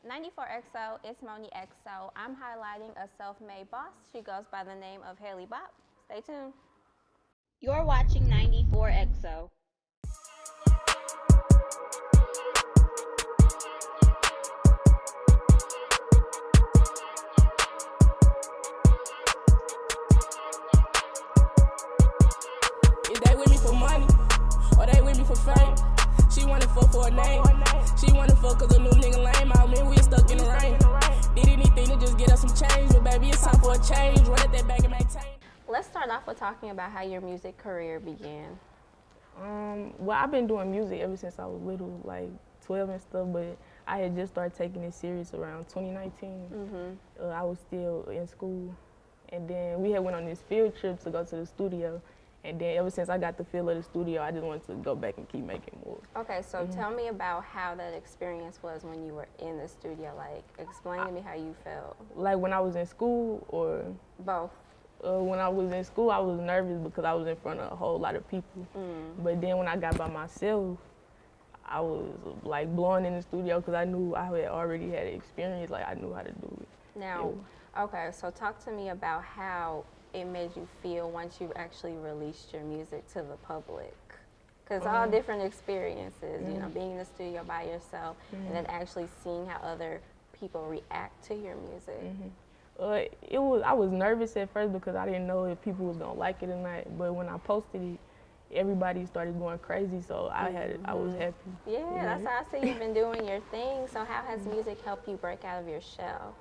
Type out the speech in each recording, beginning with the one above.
94XO, it's Moni XO. I'm highlighting a self-made boss. She goes by the name of Hailey Bop. Stay tuned. You're watching 94XO. Is they with me for money, or they with me for fame? She wanna fuck for a name. She wanna fuck cause a new nigga lame. Out man, we stuck in the rain. Did anything to just get us some change, but baby, it's time for a change. Run at that bag and maintain. Let's start off with talking about how your music career began. Well, I've been doing music ever since I was little, like 12 and stuff, but I had just started taking it serious around 2019. I was still in school, and then we had went on this field trip to go to the studio, and then ever since I got the feel of the studio, I just wanted to go back and keep making more. Okay, so tell me about how that experience was when you were in the studio. Like, explain to me how you felt. Like when I was in school, or Both. when I was in school, I was nervous because I was in front of a whole lot of people. But then when I got by myself, I was like blowing in the studio because I knew I had already had experience. Like I knew how to do it. Now, okay, so talk to me about how it made you feel once you actually released your music to the public. Because all different experiences, you know, being in the studio by yourself and then actually seeing how other people react to your music. I was nervous at first because I didn't know if people was gonna like it or not. But when I posted it, everybody started going crazy, so I was happy. Yeah, that's how I see you've been doing your thing. So how has music helped you break out of your shell?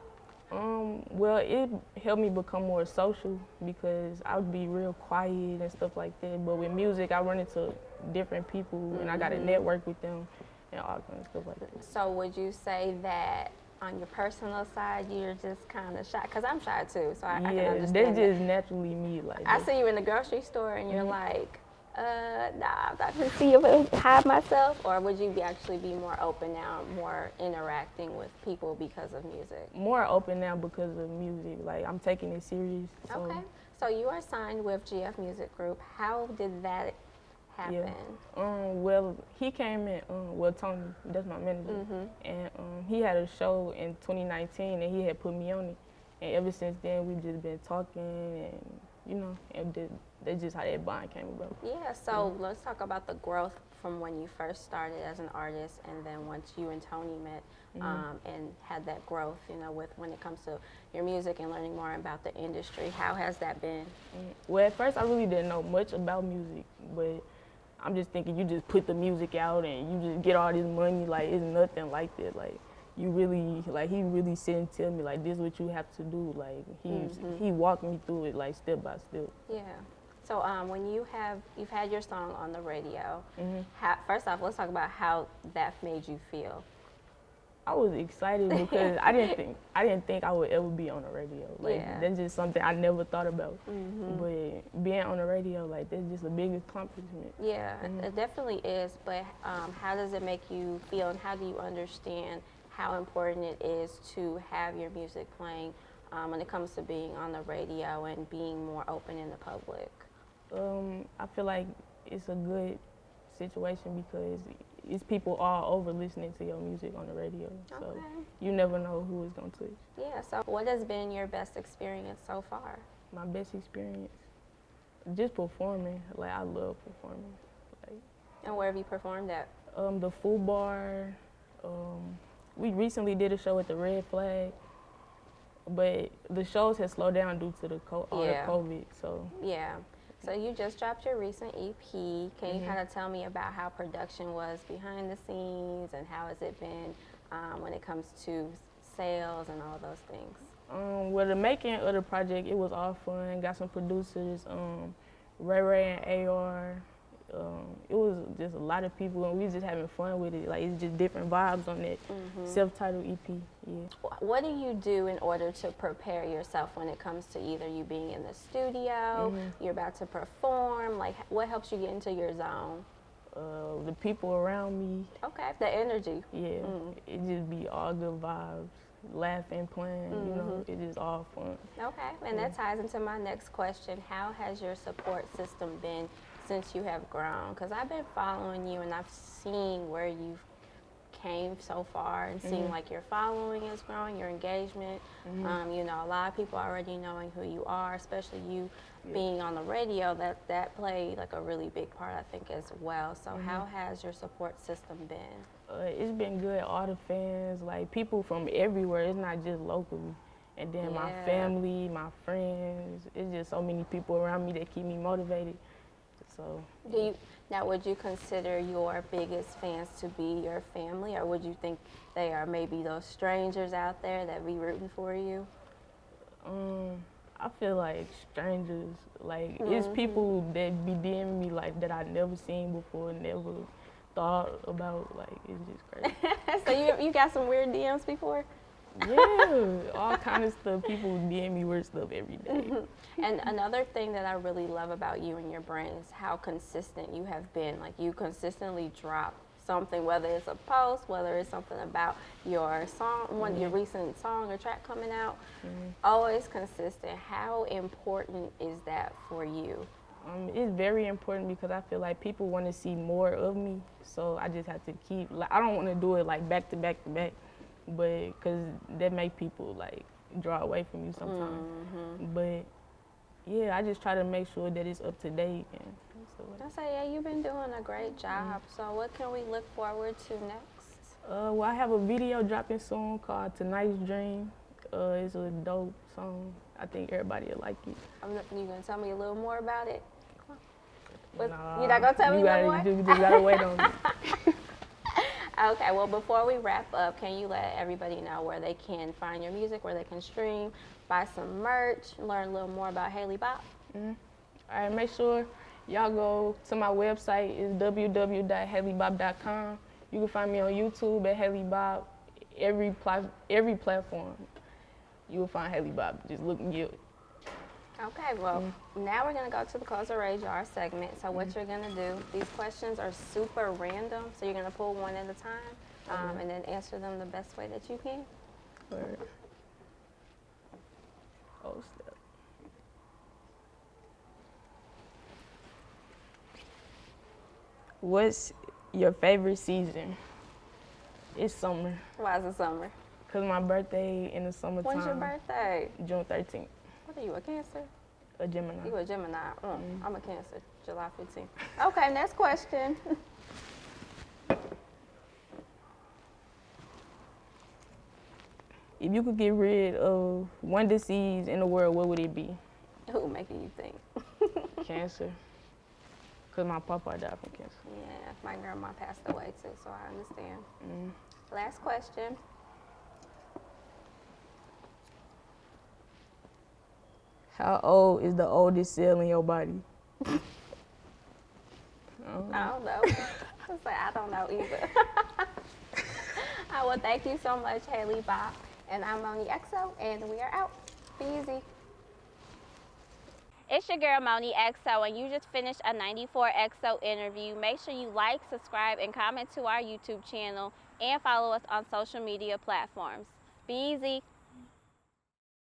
Well, it helped me become more social because I would be real quiet and stuff like that. But with music, I run into different people and I got to network with them and all kinds of stuff like that. So would you say that on your personal side, you're just kind of shy? Because I'm shy too, so I can understand that's that. just naturally me. Like I see you in the grocery store and you're like, nah, I'm not gonna see if I hide myself, or would you actually be more open now, more interacting with people because of music? More open now because of music. Like I'm taking it serious. So. Okay, so you are signed with GF Music Group. How did that happen? Well, he came in. Well, Tony, that's my manager, and he had a show in 2019, and he had put me on it. And ever since then, we've just been talking, and you know, and that's just how that bond came about. Yeah, so let's talk about the growth from when you first started as an artist and then once you and Tony met and had that growth, you know, with when it comes to your music and learning more about the industry. How has that been? Well, at first I really didn't know much about music, but I'm just thinking you just put the music out and you just get all this money. Like, it's nothing like that. Like, you really, like, he really sit and tell me, like, this is what you have to do. Like, he walked me through it, like, step by step. Yeah. So when you've had your song on the radio, first off, let's talk about how that made you feel. I was excited because I didn't think I would ever be on the radio. Like that's just something I never thought about. But being on the radio, like that's just a big accomplishment. Yeah, it definitely is. But how does it make you feel, and how do you understand how important it is to have your music playing when it comes to being on the radio and being more open in the public? I feel like it's a good situation because it's people all over listening to your music on the radio. So you never know who it's gonna touch. Yeah, so what has been your best experience so far? My best experience? Just performing. Like, I love performing. Like, and where have you performed at? The Food Bar. We recently did a show at the Red Flag, but the shows have slowed down due to the COVID. So yeah. So you just dropped your recent EP. Can you kind of tell me about how production was behind the scenes and how has it been when it comes to sales and all those things? Well, the making of the project, it was all fun. Got some producers, Ray and AR. It was just a lot of people, and we was just having fun with it. Like, it's just different vibes on that self-titled EP. Yeah. What do you do in order to prepare yourself when it comes to either you being in the studio, you're about to perform? Like, what helps you get into your zone? The people around me. Okay, the energy. Yeah, it just be all good vibes. Laughing, playing, you know, it is all fun. Okay, and that ties into my next question. How has your support system been since you have grown? Because I've been following you and I've seen where you've came so far and seeing like your following is growing, your engagement. You know, a lot of people already knowing who you are, especially you being on the radio. That played like a really big part, I think, as well. So how has your support system been? It's been good. All the fans, like people from everywhere. It's not just locally. And then my family, my friends. It's just so many people around me that keep me motivated. So. Now, would you consider your biggest fans to be your family, or would you think they are maybe those strangers out there that be rooting for you? I feel like strangers. Like it's people that be DMing me like that I never seen before, never thought about. Like it's just crazy. So you got some weird DMs before? Yeah, all kind of stuff. People DM me weird stuff every day. And another thing that I really love about you and your brand is how consistent you have been. Like you consistently drop something, whether it's a post, whether it's something about your song, your recent song or track coming out, always consistent. How important is that for you? It's very important because I feel like people want to see more of me, so I just have to keep. Like I don't want to do it like back to back to back, but because that make people like draw away from you sometimes. But yeah, I just try to make sure that it's up to date. And I say, yeah, you've been doing a great job. So what can we look forward to next? Well, I have a video dropping soon called Tonight's Dream. It's a dope song. I think everybody will like it. You gonna tell me a little more about it? Nah, you're not gonna tell me no more? You just gotta wait on it. Okay, well, before we wrap up, can you let everybody know where they can find your music, where they can stream, buy some merch, learn a little more about Hailey Bop? All right, make sure y'all go to my website. It's www.haileybop.com. You can find me on YouTube at Hailey Bop. Every platform, you will find Hailey Bop. Just look and get it. Okay, well, now we're going to go to the Close or Raise Jar segment. So what you're going to do, these questions are super random, so you're going to pull one at a time and then answer them the best way that you can. All right. Oh, snap. What's your favorite season? It's summer. Why is it summer? Because my birthday in the summertime. When's your birthday? June 13th. What are you, a Cancer? A Gemini. You a Gemini. I'm a Cancer, July 15th. Okay, next question. If you could get rid of one disease in the world, what would it be? Who making you think? Cancer. Because my papa died from cancer. Yeah, my grandma passed away too, so I understand. Last question. How old is the oldest cell in your body? I don't know. I don't know either. Well, thank you so much, Hailey Bop. And I'm Moni XO, and we are out. Be easy. It's your girl, Moni XO, and you just finished a 94XO interview. Make sure you like, subscribe, and comment to our YouTube channel, and follow us on social media platforms. Be easy.